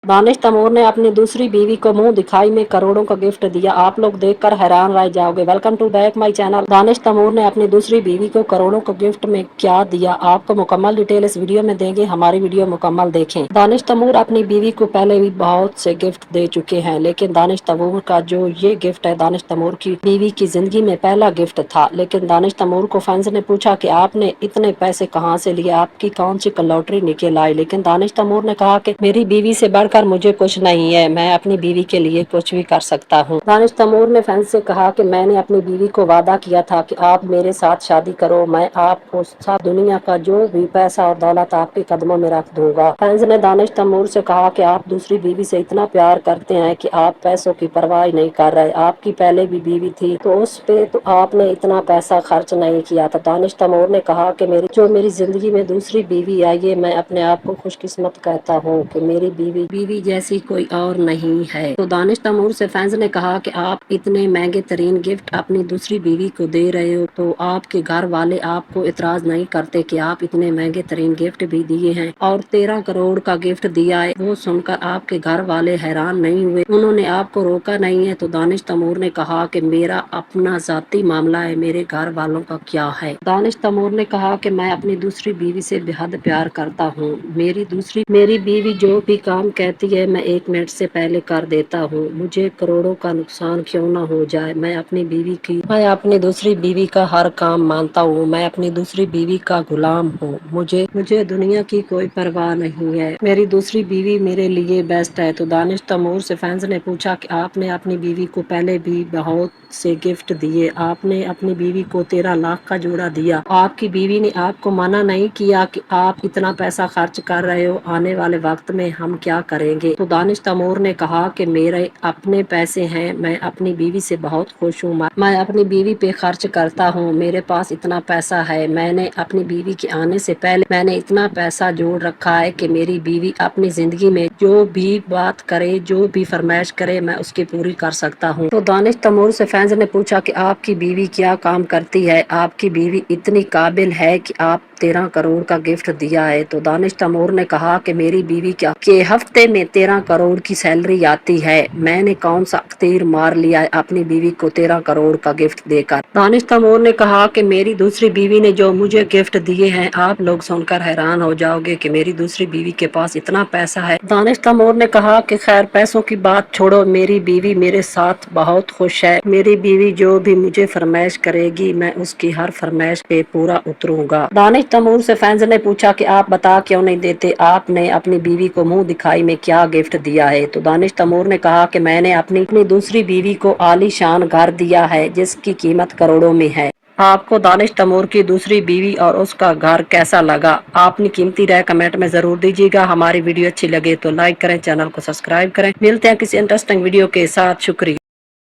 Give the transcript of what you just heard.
दानिश तैमूर ने अपनी दूसरी बीवी को मुंह दिखाई में करोड़ों का गिफ्ट दिया। आप लोग देखकर हैरान रह जाओगे। Welcome to back my channel. Danish Taimur ने अपनी दूसरी बीवी को करोड़ों का गिफ्ट में क्या दिया, आपको मुकम्मल डिटेल इस वीडियो में देंगे। हमारी वीडियो मुकम्मल देखें। दानिश तैमूर अपनी बीवी को पहले भी बहुत से गिफ्ट दे चुके हैं, लेकिन दानिश तैमूर का जो ये गिफ्ट है, दानिश तैमूर की बीवी की जिंदगी में पहला गिफ्ट था। लेकिन दानिश तैमूर को फैंस ने पूछा कि आपने इतने पैसे कहाँ से लिए, आपकी कौन सी लॉटरी निकल आई। लेकिन दानिश तैमूर ने कहा कि मेरी बीवी से बढ़कर मुझे कुछ नहीं है, मैं अपनी बीवी के लिए कुछ भी कर सकता हूँ। दानिश तैमूर ने फैंस से कहा कि मैंने अपनी बीवी को वादा किया था कि आप मेरे साथ शादी करो, मैं आपको साथ दुनिया का जो भी पैसा और दौलत आपके कदमों में रख दूंगा। फैंस ने दानिश तैमूर से कहा कि आप दूसरी बीवी से इतना प्यार करते हैं कि आप पैसों की परवाह नहीं कर रहे। आपकी पहले भी बीवी थी तो उस पे तो आपने इतना पैसा खर्च नहीं किया था। दानिश तैमूर ने कहा कि मेरी जिंदगी में दूसरी बीवी आई है, मैं अपने आप को खुशकिस्मत कहता हूँ कि मेरी बीवी जैसी कोई और नहीं है। तो दानिश तैमूर से फैंस ने कहा कि आप इतने महंगे तरीन गिफ्ट अपनी दूसरी बीवी को दे रहे हो तो आपके घर वाले आपको इतराज नहीं करते कि आप इतने महंगे तरीन गिफ्ट भी दिए हैं और 13 करोड़ का गिफ्ट दिया है। वो सुनकर आपके घर वाले हैरान नहीं हुए, उन्होंने आपको रोका नहीं है। तो दानिश तैमूर ने कहा कि मेरा अपना जाती मामला है, मेरे घर वालों का क्या है। दानिश तैमूर ने कहा कि मैं अपनी दूसरी बीवी से बेहद प्यार करता हूँ। मेरी बीवी जो भी काम कहती है मैं 1 मिनट से पहले कर देता हूँ। मुझे करोड़ों का नुकसान क्यों ना हो जाए, मैं अपनी दूसरी बीवी का हर काम मानता हूँ। मैं अपनी दूसरी बीवी का गुलाम हूँ। मुझे दुनिया की कोई परवाह नहीं है। मेरी दूसरी बीवी मेरे लिए बेस्ट है। तो दानिश तैमूर से फैंस ने पूछा कि आपने अपनी बीवी को पहले भी बहुत से गिफ्ट दिए, आपने अपनी बीवी को 13 लाख का जोड़ा दिया, आपकी बीवी ने आपको मना नहीं किया कि आप इतना पैसा खर्च कर रहे हो, आने वाले वक्त में हम क्या करेंगे। तो दानिश तैमूर ने कहा कि मेरे अपने पैसे हैं, मैं अपनी बीवी से बहुत खुश हूँ, मैं अपनी बीवी पे खर्च करता हूँ, मेरे पास इतना पैसा है। मैंने अपनी बीवी के आने से पहले मैंने इतना पैसा जोड़ रखा है कि मेरी बीवी अपनी जिंदगी में जो भी बात करे, जो भी फरमाइश करे, मैं उसकी पूरी कर सकता हूँ। तो दानिश तैमूर से फैंस ने पूछा कि आपकी बीवी क्या काम करती है, आपकी बीवी इतनी काबिल है कि आप 13 करोड़ का गिफ्ट दिया है। तो दानिश तैमूर ने कहा कि मेरी बीवी क्या के हफ्ते में 13 करोड़ की सैलरी आती है, मैंने कौन सा तीर मार लिया है अपनी बीवी को 13 करोड़ का गिफ्ट देकर। दानिश तैमूर ने कहा कि मेरी दूसरी बीवी ने जो मुझे गिफ्ट दिए हैं, आप लोग सुनकर हैरान हो जाओगे कि मेरी दूसरी बीवी के पास इतना पैसा है। दानिश तैमूर ने कहा कि खैर पैसों की बात छोड़ो, मेरी बीवी मेरे साथ बहुत खुश है। मेरी बीवी जो भी मुझे फरमाइश करेगी मैं उसकी हर फरमाइश पे पूरा उतरूंगा। दानिश तैमूर से फैंस ने पूछा कि आप बता क्यों नहीं देते, आपने अपनी बीवी को मुंह दिखाई में क्या गिफ्ट दिया है। तो दानिश तैमूर ने कहा कि मैंने अपनी दूसरी बीवी को आलीशान घर दिया है जिसकी कीमत करोड़ों में है। आपको दानिश तैमूर की दूसरी बीवी और उसका घर कैसा लगा, अपनी कीमती राय कमेंट में जरूर दीजिएगा। हमारी वीडियो अच्छी लगे तो लाइक करें, चैनल को सब्सक्राइब करें। मिलते हैं किसी इंटरेस्टिंग वीडियो के साथ। शुक्रिया।